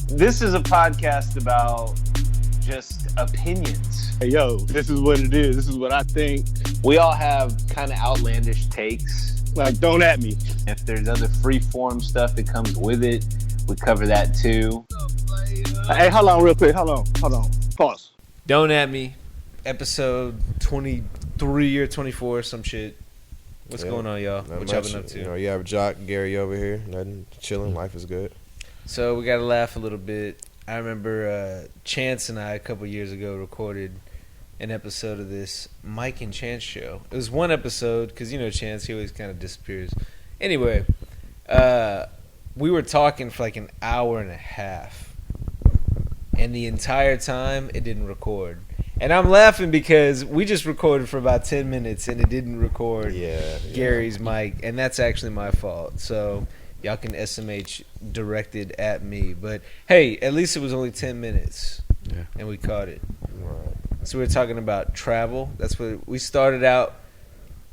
This is a podcast about just opinions. Hey, yo, this is what it is. This is what I think. We all have kind of outlandish takes. Like, don't at me. If there's other free form stuff that comes with it, we cover that too. Hey, hold on real quick. Hold on. Pause. Don't at me. Episode 23 or 24, some shit. What's going on, y'all? What y'all been up to? You know, you have Gary over here. Nothing, chilling. Life is good. So we got to laugh a little bit. I remember Chance and I a couple years ago recorded an episode of this Mike and Chance show. It was one episode because, you know, Chance, he always kind of disappears. Anyway, we were talking for like an hour and a half. And the entire time, it didn't record. And I'm laughing because we just recorded for about 10 minutes and it didn't record Gary's mic. And that's actually my fault. So y'all can SMH directed at me. But, hey, at least it was only 10 minutes. Yeah. And we caught it. Right. So we were talking about travel. That's what we started out.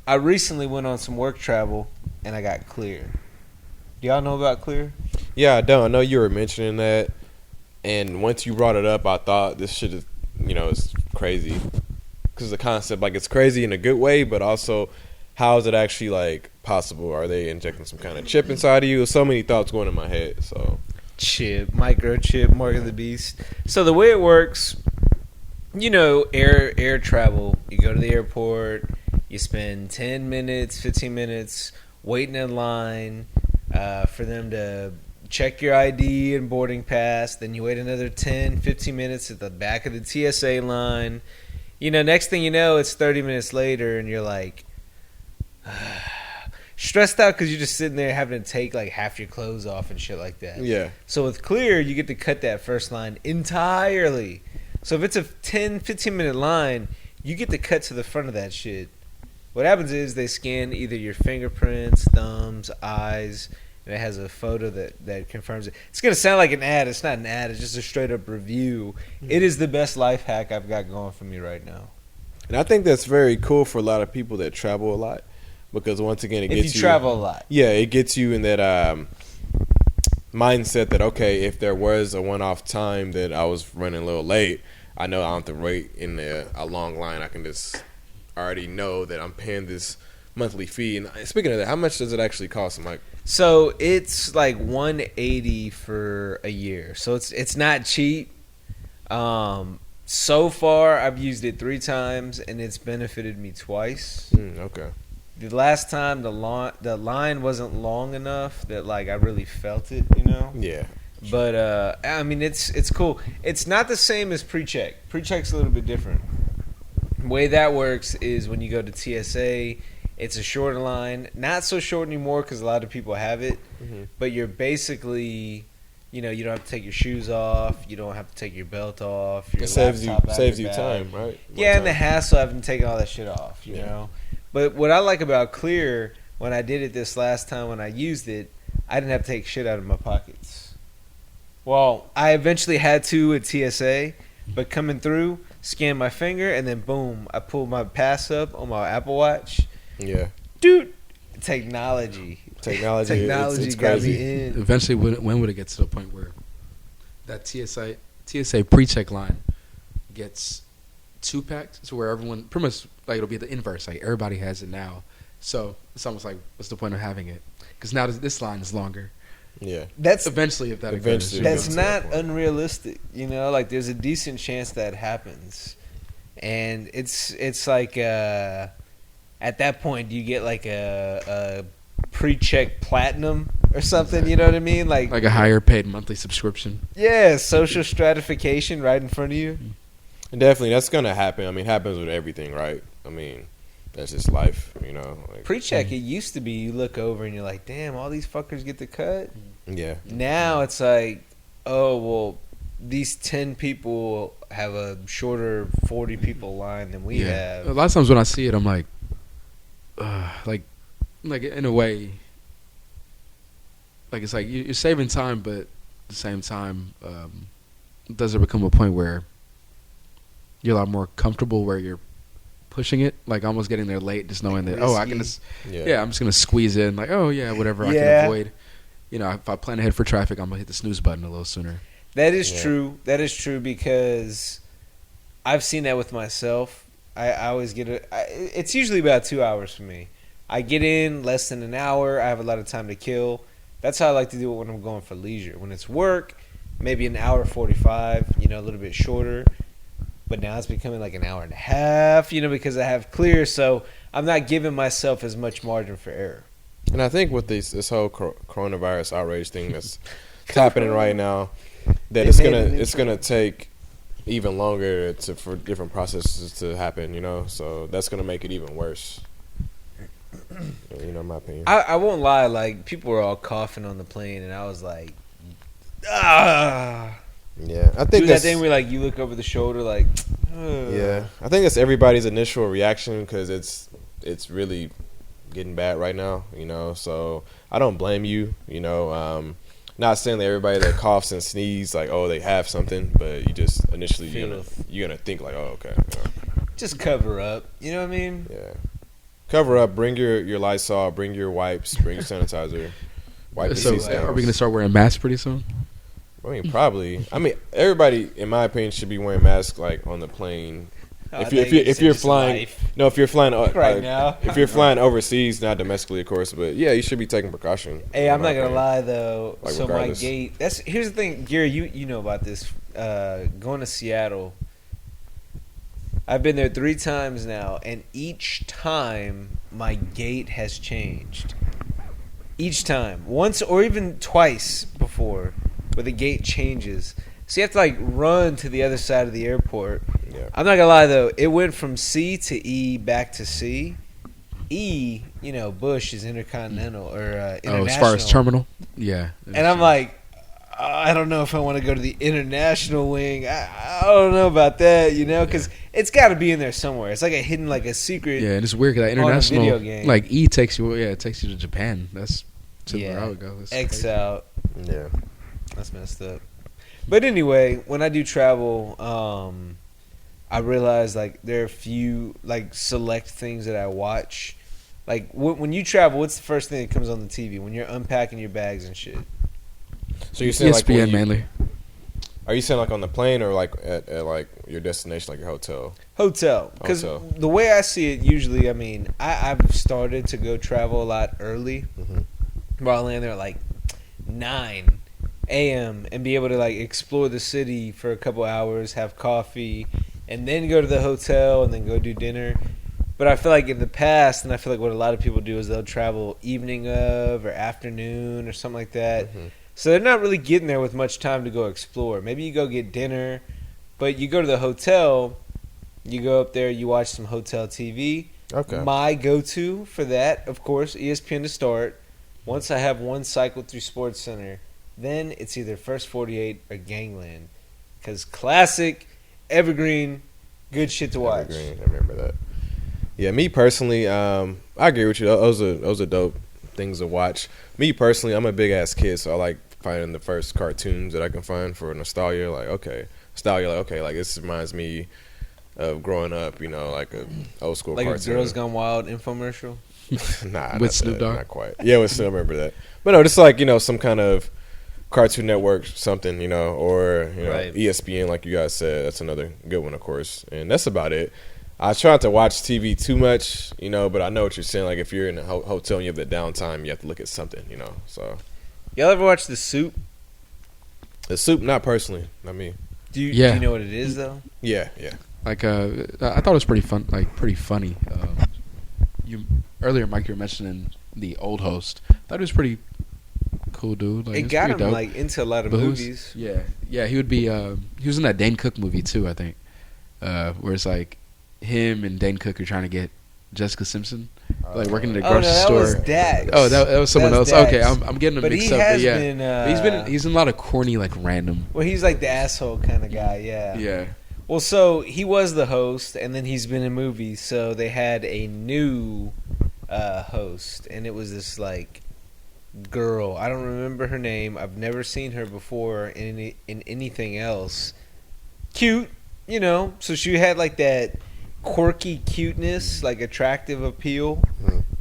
I recently went on some work travel and I got Clear. Do y'all know about Clear? Yeah, I don't. I know you were mentioning that. And once you brought it up, I thought this shit is, you know, it's crazy. Because the concept, like, it's crazy in a good way, but also, how is it actually, like, possible? Are they injecting some kind of chip inside of you? So many thoughts going in my head, so. Chip, microchip, Mark of the Beast. So the way it works, you know, air travel. You go to the airport, you spend 10 minutes, 15 minutes waiting in line for them to check your ID and boarding pass. Then you wait another 10, 15 minutes at the back of the TSA line. You know, next thing you know, it's 30 minutes later and you're like stressed out because you're just sitting there having to take like half your clothes off and shit like that. Yeah. So with Clear, you get to cut that first line entirely. So if it's a 10, 15-minute line, you get to cut to the front of that shit. What happens is they scan either your fingerprints, thumbs, eyes, and it has a photo that confirms it. It's going to sound like an ad. It's not an ad. It's just a straight-up review. It is the best life hack I've got going for me right now. And I think that's very cool for a lot of people that travel a lot. Because once again, it gets you... If you travel a lot. Yeah, it gets you in that mindset that, okay, if there was a one-off time that I was running a little late, I know I don't have to wait in a long line. I can just already know that I'm paying this monthly fee. And speaking of that, how much does it actually cost, Mike? So it's like $180 for a year. So it's not cheap. So far, I've used it 3 times, and it's benefited me twice. Okay. The last time, the line wasn't long enough that like I really felt it, you know. Yeah. But I mean, it's cool. It's not the same as pre-check. Pre-check's a little bit different. The way that works is when you go to TSA, it's a shorter line. Not so short anymore because a lot of people have it. Mm-hmm. But you're basically, you know, you don't have to take your shoes off. You don't have to take your belt off. It saves you time, right? And the hassle of having to take all that shit off, you know. But what I like about Clear, when I did it this last time when I used it, I didn't have to take shit out of my pockets. Well, I eventually had to at TSA, but coming through, scan my finger, and then boom, I pulled my pass up on my Apple Watch. Yeah. Dude, technology it's got crazy. me in. Eventually, when would it get to the point where that TSA pre-check line gets 2-packed, so where everyone pretty much like it'll be the inverse, like everybody has it now. So it's almost like, what's the point of having it? Because now this line is longer. Yeah, that's eventually if that eventually occurs. That's not unrealistic, you know. Like there's a decent chance that happens, and it's like at that point do you get like a pre-check platinum or something? You know what I mean? Like a higher paid monthly subscription. Yeah, social stratification right in front of you. And definitely, that's gonna happen. I mean, it happens with everything, right? I mean, that's just life, you know. Like, pre-check, it used to be you look over and you're like, damn, all these fuckers get the cut. Yeah. Now it's like, oh well, these 10 people have a shorter 40 people line than we have. A lot of times when I see it, I'm like in a way, like it's like you're saving time, but at the same time, does there become a point where you're a lot more comfortable where you're pushing it, like almost getting there late, just knowing that, I can just, I'm just going to squeeze in, like, whatever I can avoid. You know, if I plan ahead for traffic, I'm going to hit the snooze button a little sooner. That is true. That is true because I've seen that with myself. I always get it's usually about 2 hours for me. I get in less than an hour. I have a lot of time to kill. That's how I like to do it when I'm going for leisure. When it's work, maybe an hour 45, a little bit shorter. But now it's becoming like an hour and a half, because I have clear. So I'm not giving myself as much margin for error. And I think with this whole coronavirus outrage thing that's happening right now, that it's gonna take even longer for different processes to happen, So that's gonna make it even worse. In my opinion. I won't lie, like people were all coughing on the plane, and I was like, ah. Yeah, I think that thing where like you look over the shoulder, like. Yeah, I think that's everybody's initial reaction because it's really getting bad right now, So I don't blame you, Not saying that everybody that coughs and sneezes, like, oh, they have something, but you just initially you're gonna think like, oh, okay. Just cover up. You know what I mean? Yeah. Cover up. Bring your Lysol. Bring your wipes. Bring your sanitizer. Wipe the seats down. Are we gonna start wearing masks pretty soon? I mean, probably. I mean, everybody, in my opinion, should be wearing masks like on the plane. If you're flying, no, if you're flying right now, if you're flying overseas, not domestically, of course, but yeah, you should be taking precaution. Hey, I'm not gonna lie though. Like, so regardless. my gate. Here's the thing, Gary. You know about this. Going to Seattle. I've been there 3 times now, and each time my gate has changed. Each time, once or even twice before, where the gate changes. So you have to like run to the other side of the airport. Yeah. I'm not gonna lie though, it went from C to E back to C. E, Bush is intercontinental or international. Oh, as far as terminal, yeah. And I'm like, I don't know if I want to go to the international wing. I don't know about that, because it's got to be in there somewhere. It's like a hidden, like a secret. Yeah, and it's weird because international, video game. like E takes you, it takes you to Japan. That's where I would go. That's X crazy. out. Yeah. That's messed up. But anyway, when I do travel, I realize like there are a few like select things that I watch. Like when you travel, what's the first thing that comes on the TV when you're unpacking your bags and shit? So you're saying ESPN like mainly. Are you saying like on the plane or like at like your destination, like your hotel? Hotel. Because the way I see it, usually, I mean, I've started to go travel a lot early. Mm-hmm. Where I land there at like 9 a.m. and be able to like explore the city for a couple hours, have coffee, and then go to the hotel and then go do dinner. But I feel like in the past, and I feel like what a lot of people do is they'll travel evening of or afternoon or something like that. Mm-hmm. So they're not really getting there with much time to go explore. Maybe you go get dinner, but you go to the hotel, you go up there, you watch some hotel TV. Okay. My go-to for that, of course, ESPN to start. Once I have one cycle through SportsCenter, then it's either First 48 or Gangland. Because classic, evergreen, good shit to watch. Evergreen, I remember that. Yeah, me personally, I agree with you. Those are dope things to watch. Me personally, I'm a big ass kid, so I like finding the first cartoons that I can find for nostalgia. Like, like this reminds me of growing up, like a old school like cartoon. a Girls Gone Wild infomercial? Nah, with Snoop Dogg? Not quite. Yeah, with Snoop, I remember that. But no, just like, some kind of Cartoon Network something, or Right. ESPN, like you guys said. That's another good one, of course. And that's about it. I try not to watch TV too much, but I know what you're saying. Like, if you're in a hotel and you have the downtime, you have to look at something, So Y'all ever watch The Soup? The Soup, not personally, not me. Do you know what it is, though? Yeah. Like, I thought it was pretty fun, like pretty funny. Earlier, Mike, you were mentioning the old host. I thought he was pretty cool dude. Like, It got him dope. like into a lot of But movies. Yeah, he would be. He was in that Dane Cook movie too, I think. Where it's like him and Dane Cook are trying to get Jessica Simpson, like working at a grocery that store. was Dax. Oh, that was someone else. That's Okay, Dax. I'm getting them But mixed he up. has But yeah, been, he's in a lot of corny, like random. Well, he's like the asshole kind of guy, yeah. Yeah. Well, so he was the host, and then he's been in movies. So they had a new host, and it was this like girl. I don't remember her name. I've never seen her before in anything else. Cute, So she had like that quirky cuteness, like attractive appeal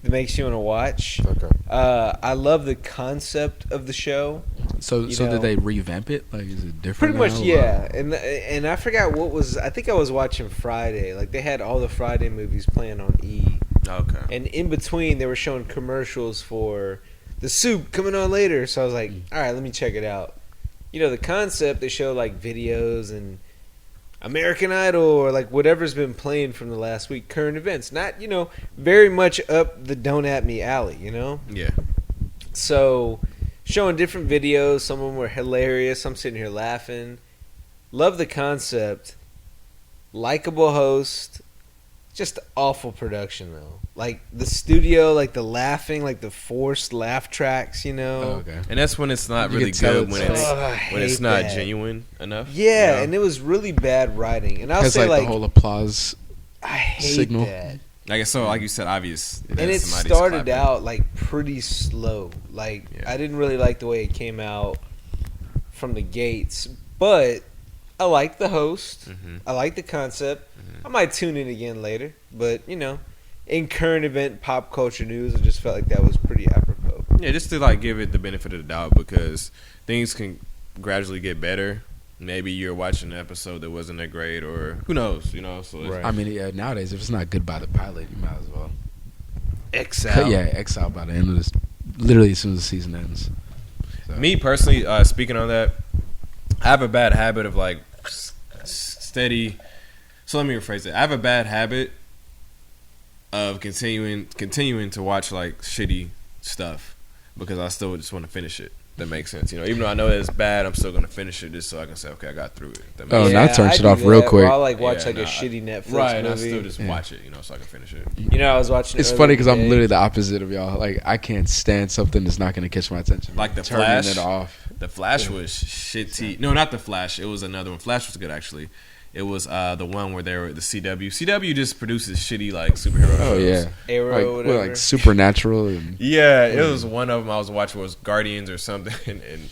that makes you want to watch. Okay. I love the concept of the show. So You know? did they revamp it? Like, is it Pretty different? much, now, or- yeah. And I forgot what was. I think I was watching Friday. Like they had all the Friday movies playing on E, Okay. and in between they were showing commercials for The Soup coming on later. So I was like, all right, let me check it out. You know, the concept, they show like videos and American Idol or like whatever's been playing from the last week, current events. Not, you know, very much up the don't at me alley, you know? Yeah. So showing different videos, some of them were hilarious. I'm sitting here laughing. Love the concept. Likeable host. Just awful production though. Like the studio, like the laughing, like the forced laugh tracks, you know. Oh, okay. And that's when it's not You really can tell good it's when fake. it's I when it's hate not that. genuine enough. Yeah, you know? and it was really bad writing. And I'll Has say like, like the whole applause. I hate signal. that. I guess so. Like you said, obvious. And that it somebody's started clapping. out like pretty slow. Like Yeah. I didn't really like the way it came out from the gates, but I like the host. Mhm. I like the concept. Mhm. I might tune in again later, but you know, in current event pop culture news, I just felt like that was pretty apropos. Yeah, just to like give it the benefit of the doubt because things can gradually get better. Maybe you're watching an episode that wasn't that great, or who knows, you know. So it's- Right. I mean, yeah, nowadays, if it's not good by the pilot, you might as well. Excel. Yeah, exile by the end of this. Literally, as soon as the season ends. So. Me personally, speaking on that, I have a bad habit of like steady. So let me rephrase it. I have a bad habit of continuing to watch like shitty stuff because I still just want to finish it. That makes sense, you know. Even though I know that it's bad, I'm still gonna finish it just so I can say, okay, I got through it. That makes Oh, sense. now turn I shit do off that, real or quick. I'll like watch Yeah, like nah, a shitty Netflix Right, and I movie. still just Yeah. watch it, you know, so I can finish it. You know, I was watching. It's earlier funny because I'm today. literally the opposite of y'all. Like, I can't stand something that's not going to catch my attention. Like The Turning Flash? it off. The Flash was shitty. No, not The Flash. It was another one. Flash was good actually. It was the one where they were the CW. CW just produces shitty like superhero Oh, shows. yeah. Arrow, Like, whatever. like Supernatural. And, Yeah, it was one of them I was watching was Guardians or something, and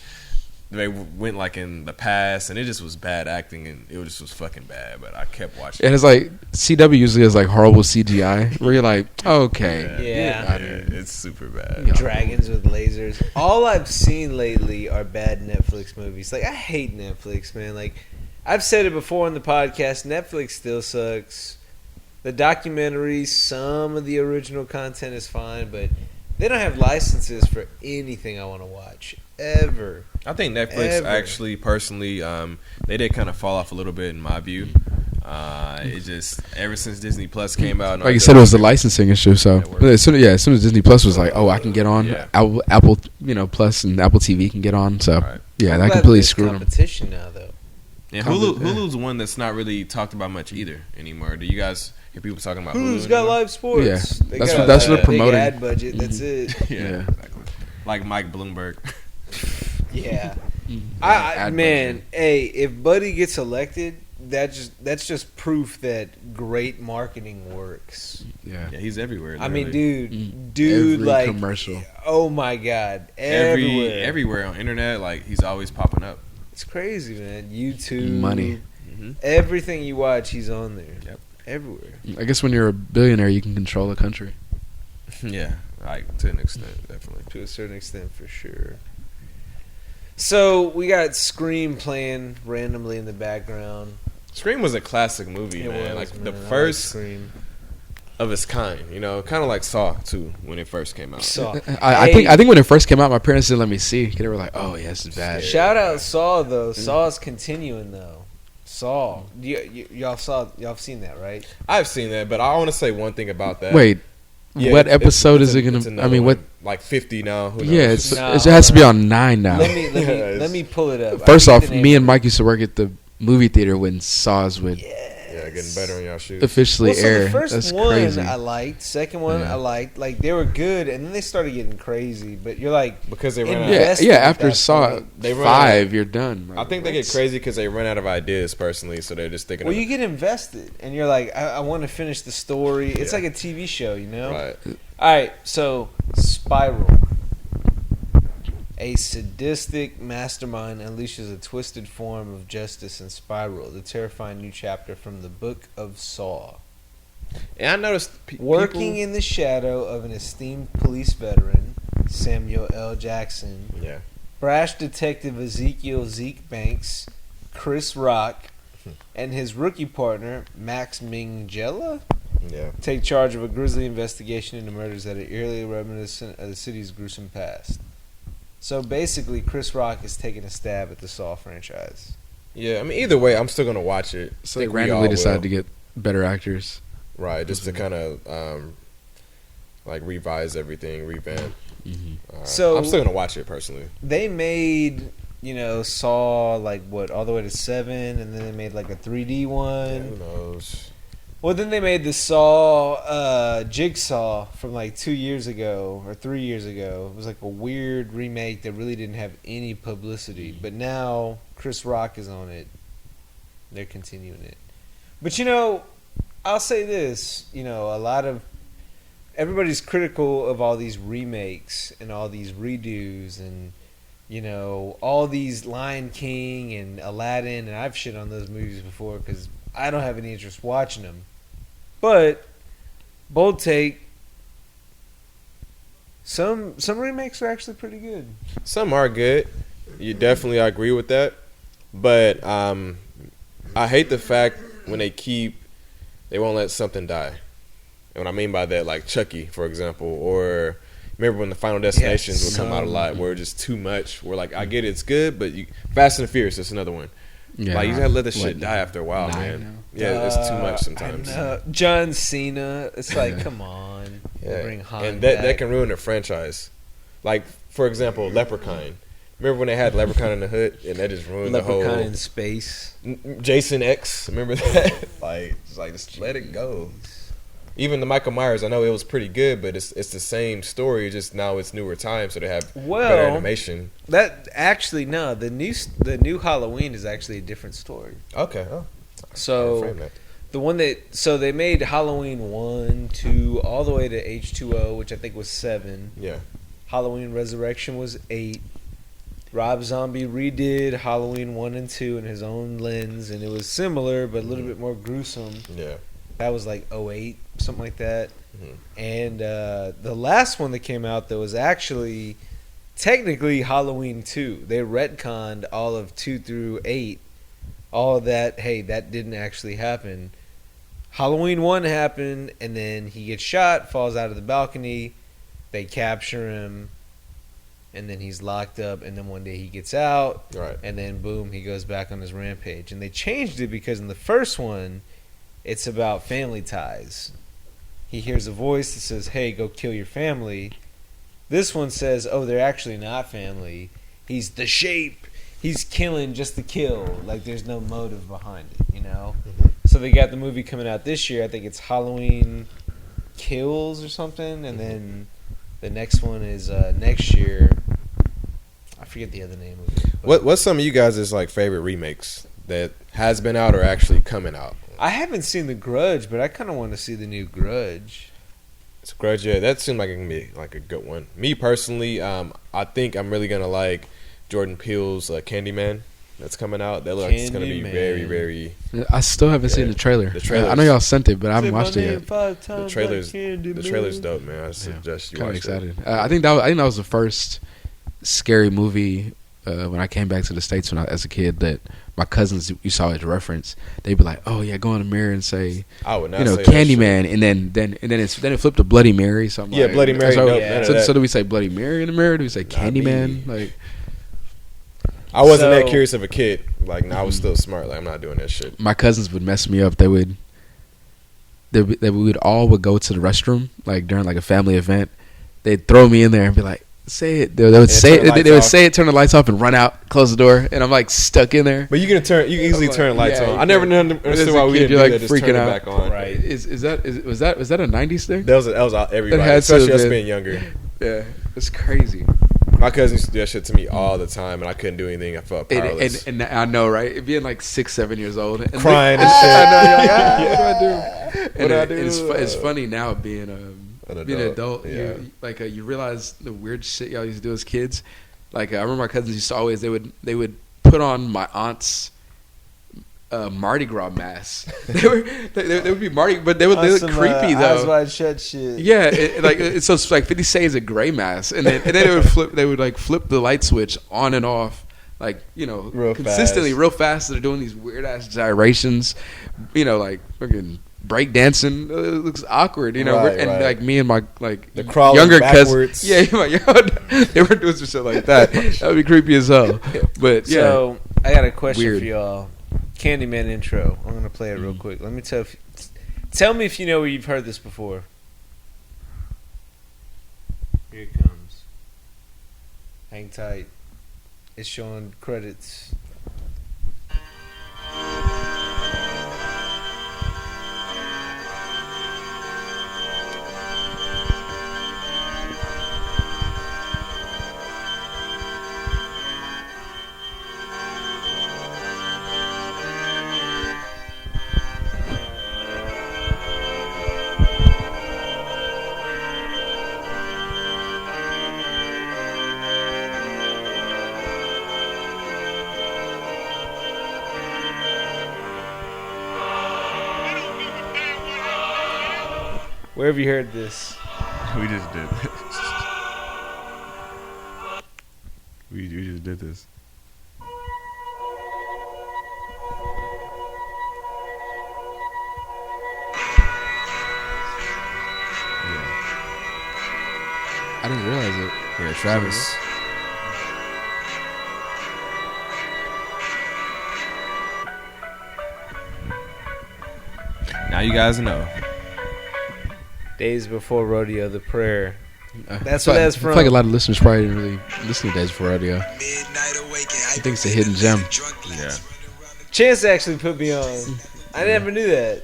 they went like in the past, and it just was bad acting, and it just was fucking bad. But I kept watching. and it's like, CW usually has like horrible CGI where you're like, okay. Yeah. It's super bad. Yeah. Dragons with lasers. All I've seen lately are bad Netflix movies. Like I hate Netflix, man. Like I've said it before on the podcast. Netflix still sucks. The documentaries, some of the original content is fine, but they don't have licenses for anything I want to watch ever. I think Netflix Ever. actually, personally, they did kind of fall off a little bit in my view. It just ever since Disney Plus came out, and all Like you the said, it was the other licensing issue. So Network. as soon as Disney Plus was like, oh, I can get on Yeah. Apple, Plus and Apple TV can get on. So Right. yeah, I'm that glad completely there's screwed them. competition now, though. And Competition. Hulu's one that's not really talked about much either anymore. Do you guys hear people talking about Hulu? Who's got anymore? live sports? Yeah. They That's got what- that's a what they're promoting. Big ad budget. That's it. Yeah, Yeah. exactly. Like Mike Bloomberg. Yeah. Ad Man, budget. hey, if Buddy gets elected, that's just proof that great marketing works. Yeah. Yeah, he's everywhere. I mean, literally. dude, Every like commercial. Oh my God, everywhere. everywhere on internet, like he's always popping up. It's crazy, man. YouTube, Money. Mm-hmm. everything you watch, he's on there. Yep. Everywhere. I guess when you're a billionaire, you can control a country. Yeah, like to an extent, definitely. To a certain extent, for sure. So we got Scream playing randomly in the background. Scream was a classic movie, It man. was, Like the man. I like first Scream. of its kind, you know, kind of like Saw too when it first came out. Saw. I think when it first came out, my parents didn't let me see. They were like, "Oh yeah, this is bad." Shout out Saw though. Saw's continuing though. Saw. Y'all seen that, right? I've seen that, but I want to say one thing about that. Wait, Yeah, what it's- episode it's is it it's gonna? I another mean, what? one. Like 50 now. Who knows? Yeah, it's No, it has to be on 9 now. Let me pull it up. First I off, forget the me name and of Mike used to work at the movie theater when Saws would Yeah, getting better on y'all shoes. officially Well, so air. the first That's one crazy. I liked, second one Yeah. I liked. Like they were good, and then they started getting crazy. But you're like, Because they ran out. yeah, invested yeah. at After that Saw point. They run 5, you're done. I think they get crazy because they run out of ideas personally, so they're just thinking. well, of you get invested, and you're like, I want to finish the story. It's Yeah. like a TV show, you know. right. All right, so Spiral. A sadistic mastermind unleashes a twisted form of justice in Spiral, the terrifying new chapter from the Book of Saw. And I noticed Working in the shadow of an esteemed police veteran, Samuel L. Jackson, Yeah. brash detective Ezekiel Zeke Banks, Chris Rock, and his rookie partner Max Minghella Yeah. take charge of a grisly investigation into murders that are eerily reminiscent of the city's gruesome past. So basically, Chris Rock is taking a stab at the Saw franchise. Yeah, I mean, either way, I'm still gonna watch it. So I they think we randomly all decided will. to get better actors. Right, just to kind of like revise everything, revamp. So- I'm still gonna watch it personally. They made, Saw like all the way to 7, and then they made like a 3D one. Who knows? Well, then they made the Saw Jigsaw from like 2 years ago or 3 years ago. It was like a weird remake that really didn't have any publicity. But now Chris Rock is on it. They're continuing it. But I'll say this. A lot of everybody's critical of all these remakes and all these redos and all these Lion King and Aladdin, and I've shit on those movies before because I don't have any interest watching them. But bold take, some remakes are actually pretty good. Some are good. You definitely I agree with that. But I hate the fact when they won't let something die. And what I mean by that, like Chucky, for example, or remember when the Final Destinations would come out a lot, where it's just too much. Where like I get it's good, but Fast and the Furious, that's another one. Yeah, Like you gotta let the shit die after a while, 9 man. now? Yeah, it's too much sometimes. I know. John Cena, it's like, come on, Yeah. bring Han And that back. can ruin a franchise. Like for example, Leprechaun. Remember when they had Leprechaun in the Hood, and that just ruined Leprechaun the whole in space. Jason X. Remember that? just let it go. Even the Michael Myers, I know it was pretty good, but it's the same story. Just now it's newer times, so they have better animation. That actually no, the new Halloween is actually a different story. Okay. Oh, So frame that. the one they made Halloween 1, 2, all the way to H2O, which I think was 7. Yeah. Halloween Resurrection was 8. Rob Zombie redid Halloween 1 and 2 in his own lens, and it was similar but a little bit more gruesome. Yeah. That was like 08, something like that. Mhm. And the last one that came out that was actually technically Halloween 2. They retconned all of 2 through 8. All of that, hey, that didn't actually happen. Halloween 1 happened, and then he gets shot, falls out of the balcony. They capture him, and then he's locked up, and then one day he gets out, Right. and then boom, he goes back on his rampage. And they changed it because in the first one, it's about family ties. He hears a voice that says, hey, go kill your family. This one says, oh, they're actually not family. He's the shape. He's killing just to kill. Like, there's no motive behind it, So they got the movie coming out this year. I think it's Halloween Kills or something. And then the next one is next year. I forget the other name of it. What's some of you guys' like favorite remakes that has been out or actually coming out? I haven't seen The Grudge, but I kind of want to see the new Grudge. It's Grudge, yeah. That seemed like it can be like a good one. Me personally, I think I'm really gonna like Jordan Peele's Candyman that's coming out. That looks like it's gonna be Candyman. very, very. I still haven't seen the trailer. The trailer's- I know y'all sent it, but I haven't watched it yet. The trailer's dope, man. I suggest you Kind of watch excited. I think that was the first scary movie when I came back to the States as a kid that my cousins you saw as reference. They'd be like, "Oh yeah, go in the mirror and say, I would not say Candyman," and then it flipped to Bloody Mary. So I'm like, Bloody Mary. So, Nope, none of that. so do we say Bloody Mary in the mirror? Do we say Candyman? me. Like, I wasn't that So- curious of a kid. Like, I was still smart. Like, I'm not doing that shit. my cousins would mess me up. They would all go to the restroom like during like a family event. They'd throw me in there and be like, "Say it." They would say turn the it. They would lights say it. Turn the lights off and run out. Close the door. And I'm like stuck in there. But you can easily like, turn lights yeah, on. you I never can. understood As a why we kid, didn't you're, do like, that. Just freaking turn it out. back on. Right. Was that a '90s thing? That was everybody, It had to especially have us been. being younger. Yeah, it's crazy. My cousin used to do that shit to me all the time, and I couldn't do anything. I felt powerless. And I know, right? It being like 6, 7 years old, and Crying and I know, you're like, shit. what do I do? What do I do? It's funny now being an adult. Yeah. You realize the weird shit y'all used to do as kids. Like I remember my cousins used to always they would put on my aunt's Mardi Gras masks. They would be Mardi, but they look creepy though. Eyes wide shut shit. Yeah, so it's like 50 Shades of Grey mask, and then they would flip. They would like flip the light switch on and off, like real consistently, fast. real fast. They're doing these weird ass gyrations, like fucking break dancing. It looks awkward, Right, and right. like me and my The crawling younger backwards. cousins, they were doing some shit like that. That would be creepy as hell. But yeah, So I got a question Weird. for y'all. Candyman intro. I'm gonna play it real quick. Let me tell me if you know where you've heard this before. Here it comes. Hang tight. It's showing credits. Where have you heard this? We just did this. We just did this. I didn't realize it. Yeah, Travis. Now you guys know. Days Before Rodeo, the prayer. That's I what that's feel from. like a lot of listeners probably didn't really listen to Days Before Rodeo. I think it's a hidden gem. Yeah. Chance actually put me on. I never knew that.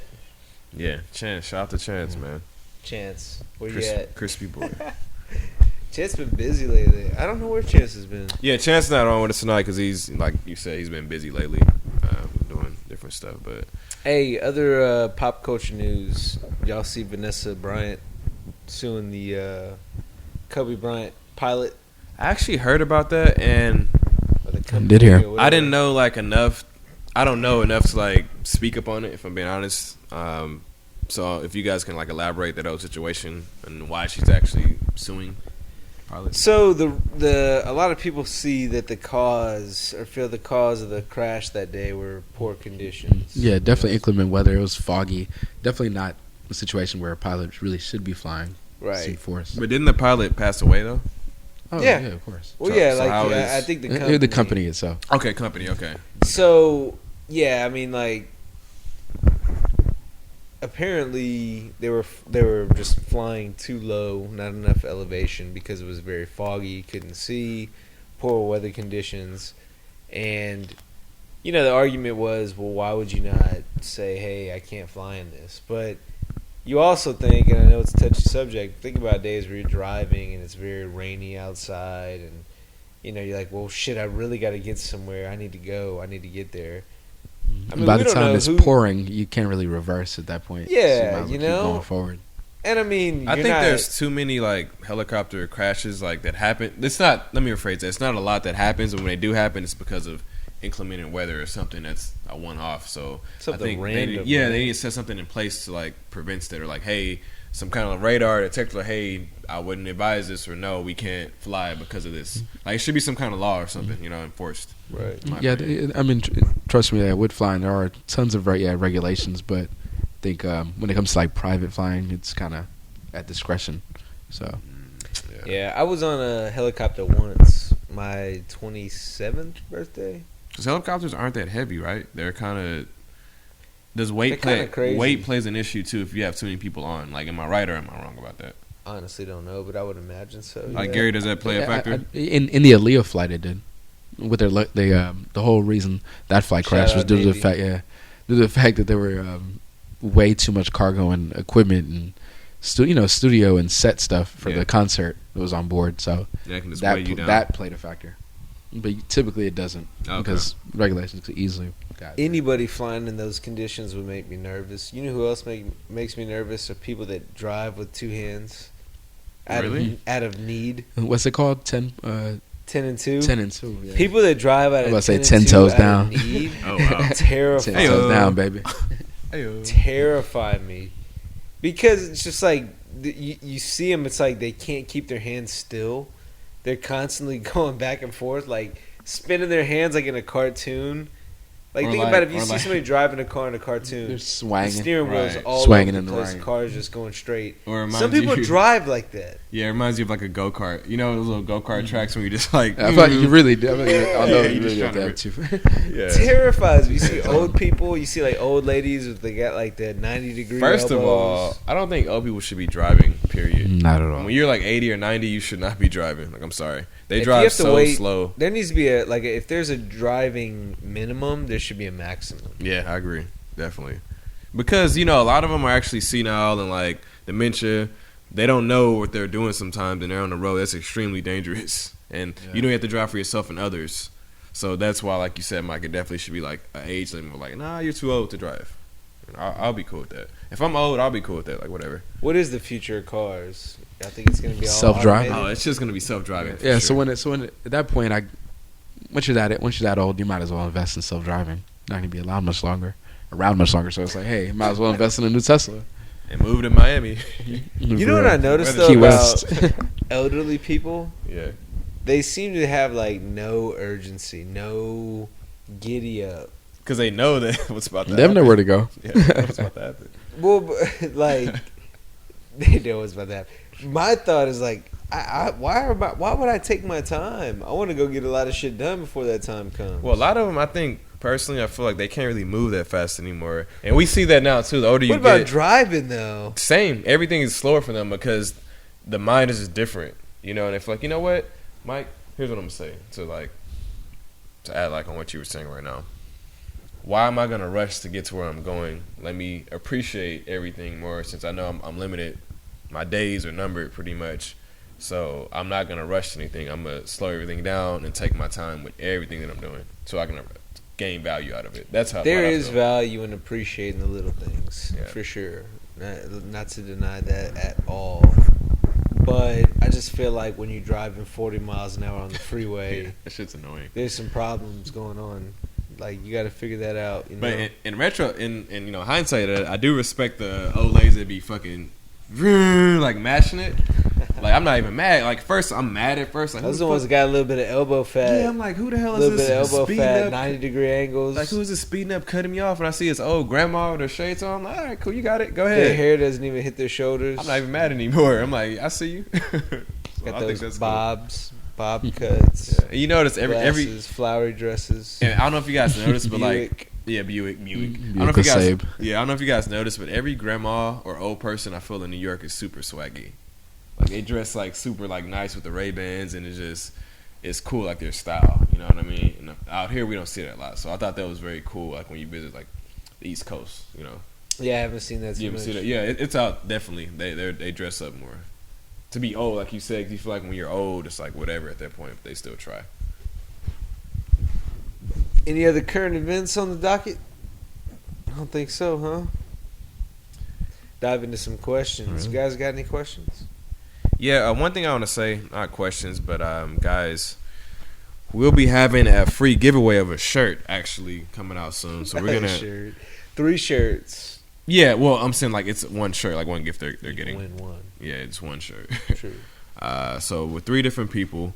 Yeah. Chance. Shout out to Chance, man. Chance, where you at? Crispy boy. Chance been busy lately. I don't know where Chance has been. Yeah, Chance is not on with us tonight because he's, like you said, he's been busy lately doing different stuff. But Hey, other pop culture news. Y'all see Vanessa Bryant suing the Kobe Bryant pilot? I actually heard about that, and Or the company Did hear. or whatever? I didn't know enough. I don't know enough to speak up on it, if I'm being honest. So if you guys can elaborate that whole situation and why she's actually suing pilots. So the a lot of people see that the cause or feel the cause of the crash that day were poor conditions. Yeah, definitely inclement weather. It was foggy. Definitely not a situation where a pilot really should be flying. Right. Sea force. But didn't the pilot pass away though? Oh, Yeah. yeah, of course. Well, So- yeah, so like how I is- think the company. The company itself. Okay, company. Okay. So yeah, I mean apparently they were just flying too low, not enough elevation because it was very foggy, couldn't see, poor weather conditions, and the argument was, well, why would you not say, hey, I can't fly in this? But you also think, and I know it's a touchy subject, think about days where you're driving and it's very rainy outside, and you're like, well, shit, I really got to get somewhere. I need to go. I need to get there. I mean, By we the don't know time it's who- pouring, you can't really reverse at that point. Yeah, So you might as well keep know? going forward. And I mean, I you're think not- there's too many helicopter crashes that happen. It's not. Let me rephrase that. It's not a lot that happens, and when they do happen, it's because of inclement weather or something that's a one-off. So Something I think random, they right? need to set something in place to prevent that, or hey, some kind of radar detector. Hey, I wouldn't advise this, or no, we can't fly because of this. It should be some kind of law or something, enforced. right. in my Yeah, opinion. I mean, trust me, with flying, there are tons of regulations, but I think when it comes to private flying, it's kind of at discretion. So Yeah, I was on a helicopter once, my 27th birthday. Because helicopters aren't that heavy, right? They're kind of. Does weight They're kinda play? crazy. Weight plays an issue too if you have too many people on. Am I right or am I wrong about that? Honestly, don't know, but I would imagine so. Like yeah. Gary, does that play a factor? in the Aaliyah flight, it did. With the whole reason that flight Shout crashed was out due to the Navy. fact, due to the fact that there were way too much cargo and equipment and studio and set stuff for Yeah. the concert that was on board. So Yeah, it can just weigh you down. that played a factor, but typically it doesn't Okay. because regulations could easily. Anybody flying in those conditions would make me nervous. You know who else makes me nervous? Are people that drive with two hands. Out Really? of need. What's it called? 10 10 and 2. 10 and 2. Yeah. People that drive out I'm of about to say 10 10 and 2 toes out down. of need, Oh, wow. 10 10 toes down, baby. terrify me, because it's just like you see them. It's like they can't keep their hands still. They're constantly going back and forth, like spinning their hands like in a cartoon. Like, Or think like- about if you or see like- somebody driving a car in a cartoon. They're The swanging. steering wheel's Right. all Swanging over in the the place. rain. The car's just going straight. Or it reminds Some people you, drive like that. Yeah, it reminds you of like a go kart. You know those little go kart tracks when you just like. I feel like you really do. I know Yeah, you you really just have trying to. Yeah. Terrifies me. You see old people. You see like old ladies with they got like the 90-degree. First of all, I don't think old people should be driving. Period. Not at all. When you're like 80 or 90, you should not be driving. Like, I'm sorry, they If you drive have to so wait- slow. there needs to be if there's a driving minimum, there should be a maximum. Yeah, I agree, definitely. Because a lot of them are actually senile and like dementia. They don't know what they're doing sometimes, and they're on the road. That's extremely dangerous, and you don't have to drive for yourself and others. So that's why, like you said, Mike, it definitely should be like an age limit. Like, nah, you're too old to drive. I'll be cool with that. If I'm old, I'll be cool with that. Like, whatever. What is the future of cars? I think it's going to be all Self-driving. automated. Oh, it's just gonna be self-driving. for Yeah. sure. So when at that point, once you're that old, you might as well invest in self-driving. Not gonna be around much longer. So it's like, hey, might as well invest in a new Tesla. and move to Miami. You know what I noticed Weather- though Key about West. elderly people? Yeah. They seem to have like no urgency, no giddy up. Because they know that what's about to They have happen. nowhere to go. Yeah, they know what's about to happen. Well, but, like they know what's about to happen. My thought is like, why would I take my time? I want to go get a lot of shit done before that time comes. Well, a lot of them, I think, personally, I feel like they can't really move that fast anymore. And we see that now, too. The older you what about get, driving though? same. Everything is slower for them because the mind is just different. And if like, you know what, Mike, here's what I'm going to say. To add like on what you were saying right now. Why am I going to rush to get to where I'm going? Let me appreciate everything more since I know I'm limited. My days are numbered pretty much. So I'm not going to rush to anything. I'm going to slow everything down and take my time with everything that I'm doing so I can gain value out of it. That's how There I is feel. value in appreciating the little things, Yeah. for sure. Not to deny that at all. But I just feel like when you're driving 40 miles an hour on the freeway, Yeah, that shit's annoying. there's some problems going on. Like, you got to figure that out. You know? But in hindsight, I do respect the old ladies that be fucking like mashing it. Like, I'm not even mad. Like, first I'm mad at first. Like, those who are the ones that got a little bit of elbow fat. Yeah, I'm like, who the hell a is little this? bit of elbow speeding fat, up? 90-degree angles. Like, who's this speeding up, cutting me off? And I see his old grandma with her shades on. I'm like, all right, cool, you got it. Go Their ahead. hair doesn't even hit their shoulders. I'm not even mad anymore. I'm like, I see you. So Got I think those that's bob cuts, cool. Yeah. And you notice every glasses, flowery dresses. and I don't know if you guys noticed, but like, Buick. yeah, Buick. I Buick don't know if you guys, Sabe. I don't know if you guys noticed, but every grandma or old person I feel in New York is super swaggy. Like, they dress like super like nice with the Ray-Bans, and it's cool, like their style. You know what I mean? And out here we don't see that a lot, so I thought that was very cool. Like when you visit like the East Coast, Yeah, I haven't seen that. you ever see that? Yeah, it's out definitely. They dress up more. To be old, like you said, you feel like when you're old, it's like whatever at that point, but they still try. Any other current events on the docket? I don't think so, huh? Dive into some questions. You guys got any questions? Yeah, one thing I want to say, not questions, but guys, we'll be having a free giveaway of a shirt actually coming out soon. So we're gonna, Shirt. 3 shirts. yeah. Well, I'm saying like it's one shirt, like one gift they're getting. Win one. Yeah, it's one shirt. True. So with 3 different people,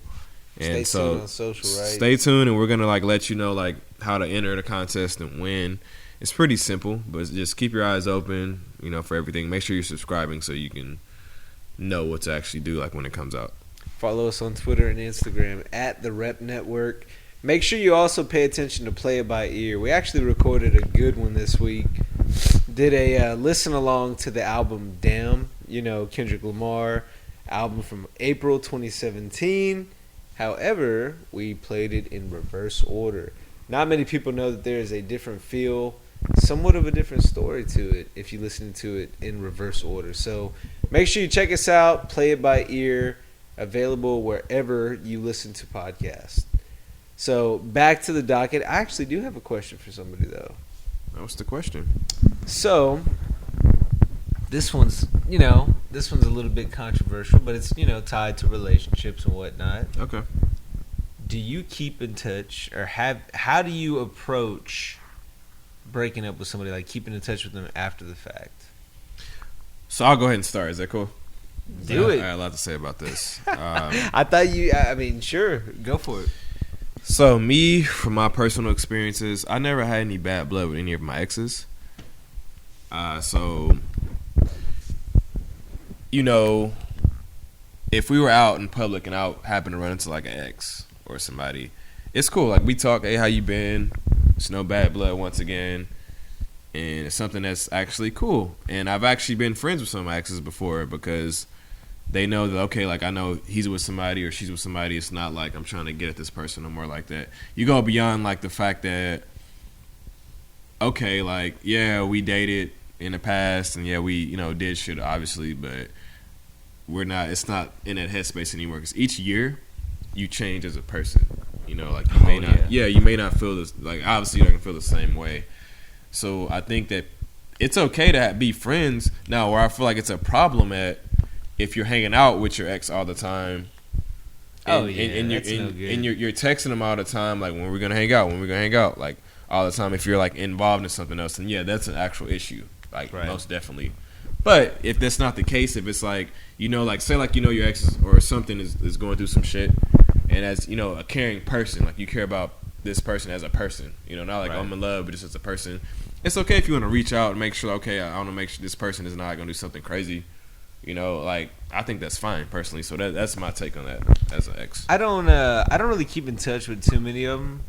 and Stay tuned on social, right? stay tuned, and we're gonna like let you know like how to enter the contest and win. It's pretty simple, but just keep your eyes open, for everything. Make sure you're subscribing so you can know what to actually do like when it comes out. Follow us on Twitter and Instagram at therep.network. Make sure you also pay attention to Play It By Ear. We actually recorded a good one this week. Did a listen along to the album Damn, Kendrick Lamar album from April 2017. However, we played it in reverse order. Not many people know that there is a different feel, somewhat of a different story to it if you listen to it in reverse order. So make sure you check us out. Play It By Ear, available wherever you listen to podcasts. So back to the docket. I actually do have a question for somebody though. What's the question? So this one's a little bit controversial, but it's tied to relationships and whatnot. Okay. do you keep in touch, or how do you approach breaking up with somebody, like keeping in touch with them after the fact? So I'll go ahead and start. Is that cool? Do it. I got a lot to say about this. I thought I mean, sure, go for it. So me, from my personal experiences, I never had any bad blood with any of my exes. So, you know, if we were out in public and I happened to run into like an ex or somebody, it's cool. Like we talk, hey, how you been? It's no bad blood once again. And it's something that's actually cool. And I've actually been friends with some of my exes before because they know that, okay, like I know he's with somebody or she's with somebody. It's not like I'm trying to get at this person or more like that. You go beyond like the fact that, okay, like, yeah, we dated in the past and yeah, we, you know, did shit obviously, but it's not in that headspace anymore because each year you change as a person. You know, like you may you may not feel this, like obviously you're not gonna feel the same way. So I think that it's okay to be friends. Now, where I feel like it's a problem at, if you're hanging out with your ex all the time, and you're texting them all the time, like when we're gonna hang out, like all the time. If you're like involved in something else, then yeah, that's an actual issue, like most definitely. But if that's not the case, if it's like, you know, like say like, you know, your ex or something is going through some shit, and as, you know, a caring person, like you care about this person as a person, you know, not like I'm in love, but just as a person. It's okay if you want to reach out and make sure, okay, I want to make sure this person is not going to do something crazy. You know, like I think that's fine personally. So that's my take on that as an ex. I don't really keep in touch with too many of them.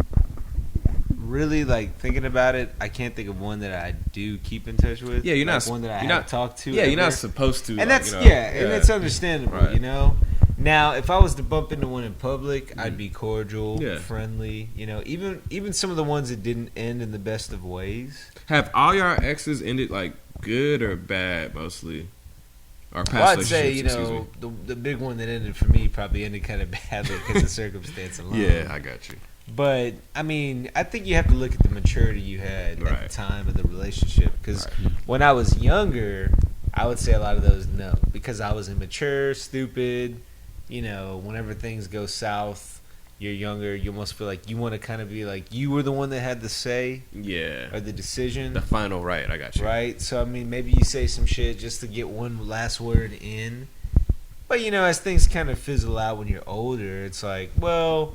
Really, like thinking about it, I can't think of one that I do keep in touch with. Yeah, you're like not one that I haven't talked to. Yeah, ever. you're not supposed to. And like, that's you know, and it's understandable. Right. You know. Now, if I was to bump into one in public, I'd be cordial, friendly. You know, even some of the ones that didn't end in the best of ways. Have all your exes ended like good or bad mostly? Or past I'd say, you know, the big one that ended for me probably ended kind of badly because of circumstance alone. Yeah, I got you. But, I mean, I think you have to look at the maturity you had at the time of the relationship. Because when I was younger, I would say a lot of those no. Because I was immature, stupid. You know, whenever things go south, you're younger, you almost feel like you want to kind of be like you were the one that had the say. Yeah. Or the decision. The final right, I got you. Right? So, I mean, maybe you say some shit just to get one last word in. But, you know, as things kind of fizzle out when you're older, it's like, well,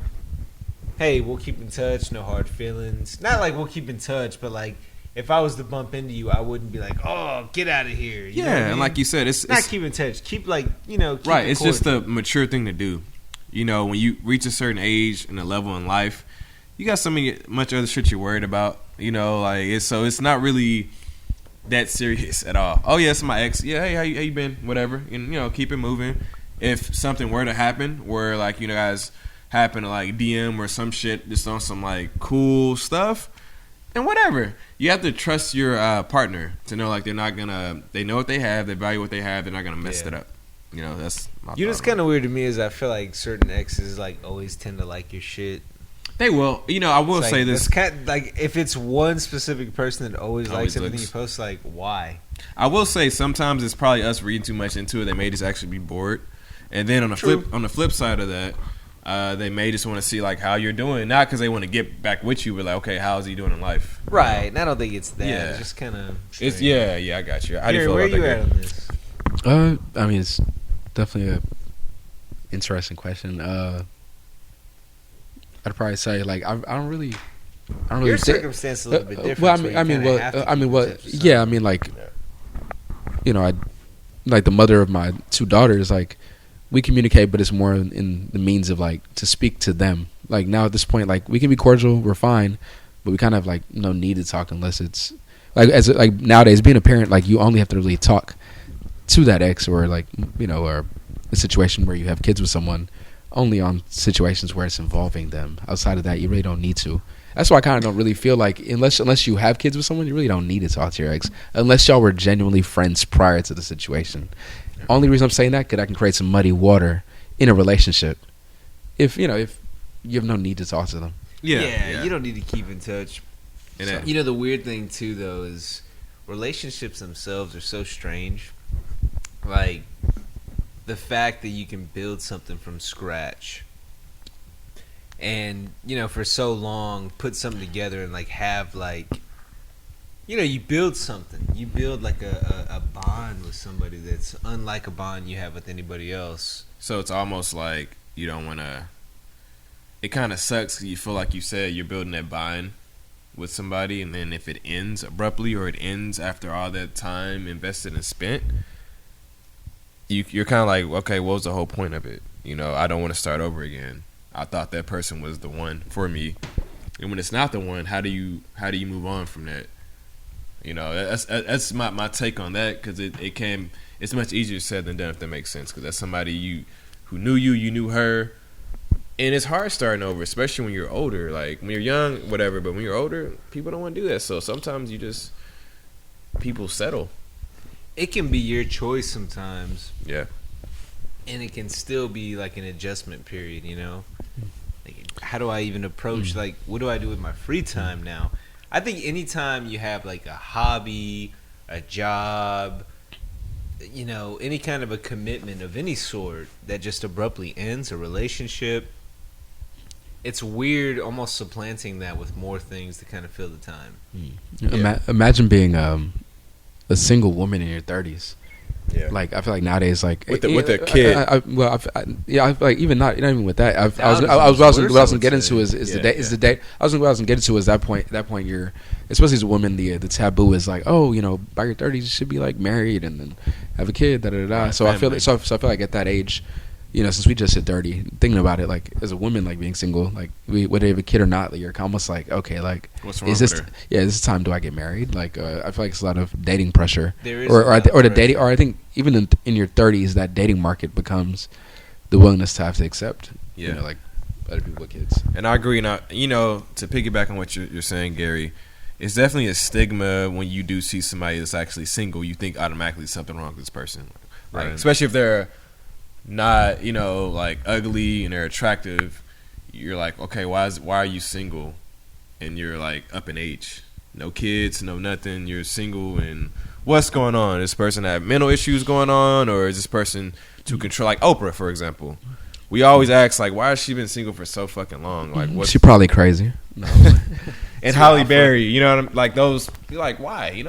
hey, we'll keep in touch, no hard feelings. Not like we'll keep in touch, but like, if I was to bump into you, I wouldn't be like, oh, get out of here. You know what I mean? And like you said, it's not keep in touch. Keep like, you know, keep it's just the mature thing to do. You know, when you reach a certain age and a level in life, you got much other shit you're worried about. You know, like it's not really that serious at all. Oh yeah, it's my ex. Yeah, hey, how you been? Whatever. And you know, keep it moving. If something were to happen where like you guys happen to like DM or some shit just on some like cool stuff, and whatever. You have to trust your partner to know like they know what they have, they value what they have, they're not gonna mess it up. You know, that's my You know what's kind of weird to me is I feel like certain exes like always tend to like your shit. They will. You know, I will say this. It's kind of, like if it's one specific person that always likes everything you post, like why? I will say sometimes it's probably us reading too much into it. They may just actually be bored. And then on the flip side of that, they may just want to see like how you're doing, not because they want to get back with you, but like, okay, how's he doing in life? Right. And I don't think it's that. Yeah. It's just kind of. It's I got you. How do you Gerry, feel where about you that? at on this? I mean, it's definitely a interesting question. I'd probably say like I don't really. Your circumstance is a little bit different. Well, I mean, like, you know, like the mother of my two daughters, like. We communicate, but it's more in the means of like to speak to them. Like now at this point, like we can be cordial, we're fine, but we kind of like no need to talk unless it's like like nowadays being a parent, like you only have to really talk to that ex or like you know or a situation where you have kids with someone only on situations where it's involving them. Outside of that, you really don't need to. That's why I kind of don't really feel like unless you have kids with someone, you really don't need to talk to your ex unless y'all were genuinely friends prior to the situation. Only reason I'm saying that because I can create some muddy water in a relationship. If you have no need to talk to them. Yeah, you don't need to keep in touch. You know, the weird thing too, though, is relationships themselves are so strange. Like the fact that you can build something from scratch and for so long put something together and like have like you build something. You build like a bond with somebody that's unlike a bond you have with anybody else. So it's almost like you don't want to. It kind of sucks 'cause you feel like you said you're building that bond with somebody, and then if it ends abruptly or it ends after all that time invested and spent, you're kind of like, okay, what was the whole point of it? I don't want to start over again. I thought that person was the one for me, and when it's not the one, how do you move on from that? That's my take on that, because it's much easier said than done, if that makes sense, because that's somebody who knew you knew her, and it's hard starting over, especially when you're older. Like when you're young, whatever, but when you're older, people don't want to do that. So sometimes people settle. It can be your choice sometimes. Yeah. And it can still be like an adjustment period, Like, how do I even approach, like, what do I do with my free time now? I think anytime you have like a hobby, a job, any kind of a commitment of any sort that just abruptly ends, a relationship, it's weird almost supplanting that with more things to kind of fill the time. Yeah. Imagine being a single woman in your 30s. Yeah. Like, I feel like nowadays, like with a kid. I feel like even not even with that. I was going to get into is the date. I was going to get into is that point you're, especially as a woman, the taboo is like, oh, by your 30s you should be like married and then have a kid. Right, so I feel like at that age, since we just hit 30, thinking about it, like as a woman, like being single, like whether you have a kid or not, like, you're almost like, okay, like, what's wrong is this? With her? Yeah, is this time? Do I get married? Like, I feel like it's a lot of dating pressure, There is or the dating, or I think even in your 30s, that dating market becomes the willingness to have to accept, like other people with kids. And I agree. And to piggyback on what you're saying, Gary, it's definitely a stigma when you do see somebody that's actually single. You think automatically something wrong with this person, like, especially if they're not, like ugly and they're attractive. You're like, okay, why are you single? And you're like up in age, no kids, no nothing. You're single, and what's going on? Is this person have mental issues going on, or is this person too control? Like Oprah, for example, we always ask, like, why has she been single for so fucking long? Like, what's she probably crazy? No. And Halle Berry, like those. You're like, why?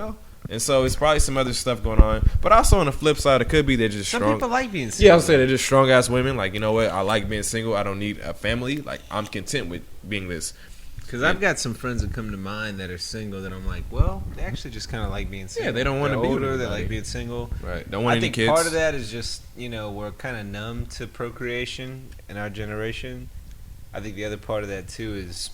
And so it's probably some other stuff going on. But also on the flip side, it could be they're just Some strong. people like being single. Yeah, I was saying they're just strong ass women. Like, you know what? I like being single. I don't need a family. Like, I'm content with being this. Because I've got some friends that come to mind that are single that I'm like, well, they actually just kind of like being single. Yeah, they don't want to be older. with They anybody. like being single. Right. Don't want I any think kids. part of that is just we're kind of numb to procreation in our generation. I think the other part of that too is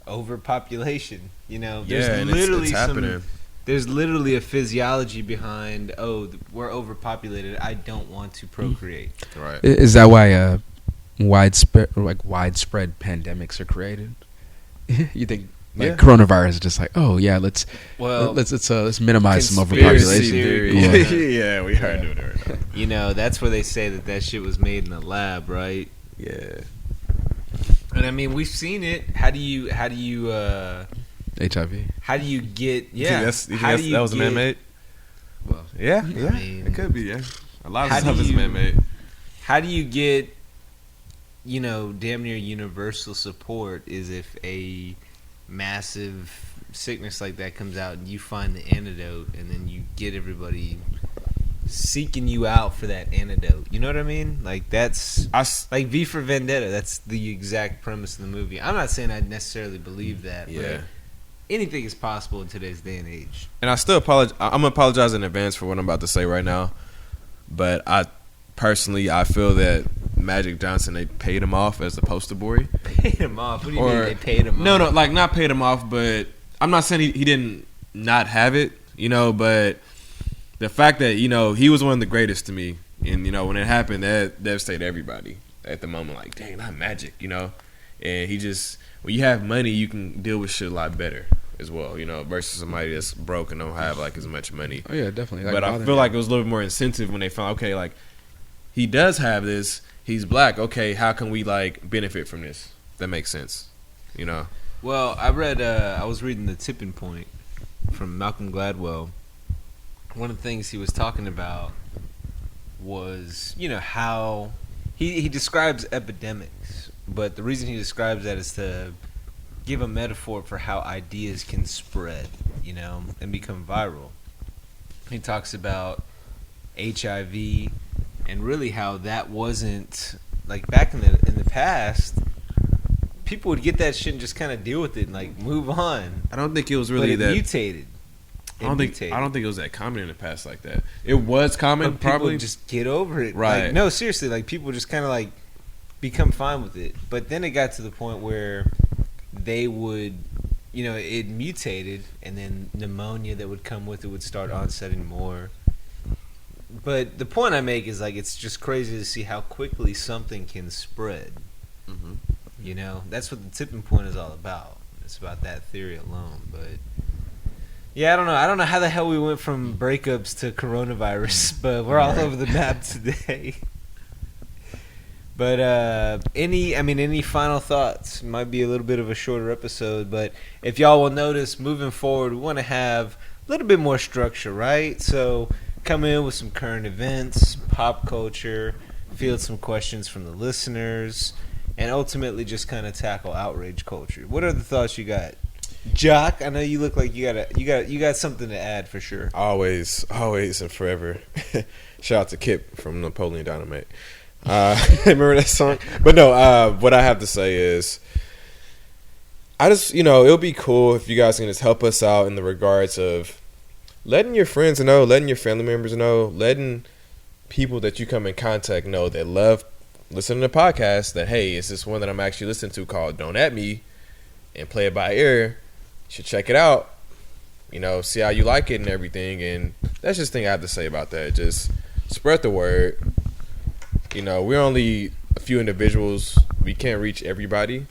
overpopulation. There's and literally it's happening. There's literally a physiology behind, we're overpopulated. I don't want to procreate. Right. Is that why widespread pandemics are created? You think coronavirus is just like, oh yeah, let's minimize some overpopulation. Yeah, we are doing it right now. That's where they say that shit was made in a lab, right? Yeah. And I mean, we've seen it. How do you HIV. How do you get? You think that was man-made? Well, yeah, I mean, it could be. Yeah, a lot of stuff is man-made. How do you get, damn near universal support? Is if a massive sickness like that comes out and you find the antidote, and then you get everybody seeking you out for that antidote. You know what I mean? Like, that's like V for Vendetta. That's the exact premise of the movie. I'm not saying I necessarily believe that. Yeah. But anything is possible in today's day and age. And I still apologize. I'm gonna apologize in advance for what I'm about to say right now. But I feel that Magic Johnson, they paid him off as the poster boy. Paid him off? What do you mean they paid him off? No, like not paid him off, but I'm not saying he didn't not have it, but the fact that, he was one of the greatest to me. And, when it happened, that devastated everybody at the moment. Like, dang, not Magic, And he just, when you have money, you can deal with shit a lot better as well, versus somebody that's broke and don't have, like, as much money. Oh, yeah, definitely. But I feel like it was a little bit more incentive when they found, okay, like, he does have this. He's black. Okay, how can we, like, benefit from this? That makes sense, Well, I was reading The Tipping Point from Malcolm Gladwell. One of the things he was talking about was, how he describes epidemics but the reason he describes that is to give a metaphor for how ideas can spread, and become viral. He talks about HIV and really how that wasn't like back in the past. People would get that shit and just kind of deal with it and like move on. I don't think it was really but it that mutated. I don't think it was that common in the past like that. It was common, but people probably. would just get over it, Right? Like, no, seriously, like people just kind of like become fine with it. But then it got to the point where they would, it mutated, and then pneumonia that would come with it would start onsetting more. But the point I make is like it's just crazy to see how quickly something can spread. Mm-hmm. That's what the tipping point is all about. It's about that theory alone. But yeah, I don't know how the hell we went from breakups to coronavirus, but we're all over the map today. But any final thoughts? Might be a little bit of a shorter episode, but if y'all will notice, moving forward, we want to have a little bit more structure, right? So come in with some current events, pop culture, field some questions from the listeners, and ultimately just kind of tackle outrage culture. What are the thoughts you got, Jock? I know you look like you got something to add for sure. Always and forever. Shout out to Kip from Napoleon Dynamite. Remember that song? But no, what I have to say is, I just, it'll be cool if you guys can just help us out in the regards of letting your friends know, letting your family members know, letting people that you come in contact know that love listening to podcasts that, hey, it's this one that I'm actually listening to called Don't At Me and Play It By Ear. You should check it out. See how you like it and everything. And that's just the thing I have to say about that. Just spread the word. We're only a few individuals. We can't reach everybody.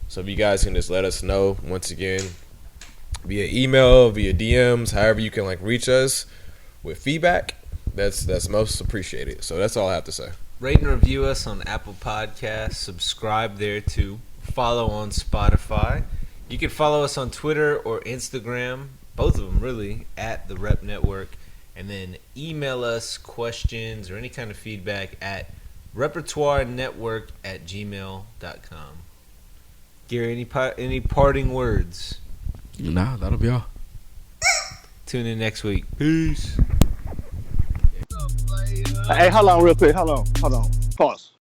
So if you guys can just let us know, once again, via email, via DMs, however you can reach us with feedback, that's most appreciated. So that's all I have to say. Rate and review us on Apple Podcasts. Subscribe there too. Follow on Spotify. You can follow us on Twitter or Instagram, both of them really, at therep.network. And then email us questions or any kind of feedback at repertoirenetwork@gmail.com. Gary, any parting words? Nah, that'll be all. Tune in next week. Peace. Hey, hold on real quick. Hold on. Pause.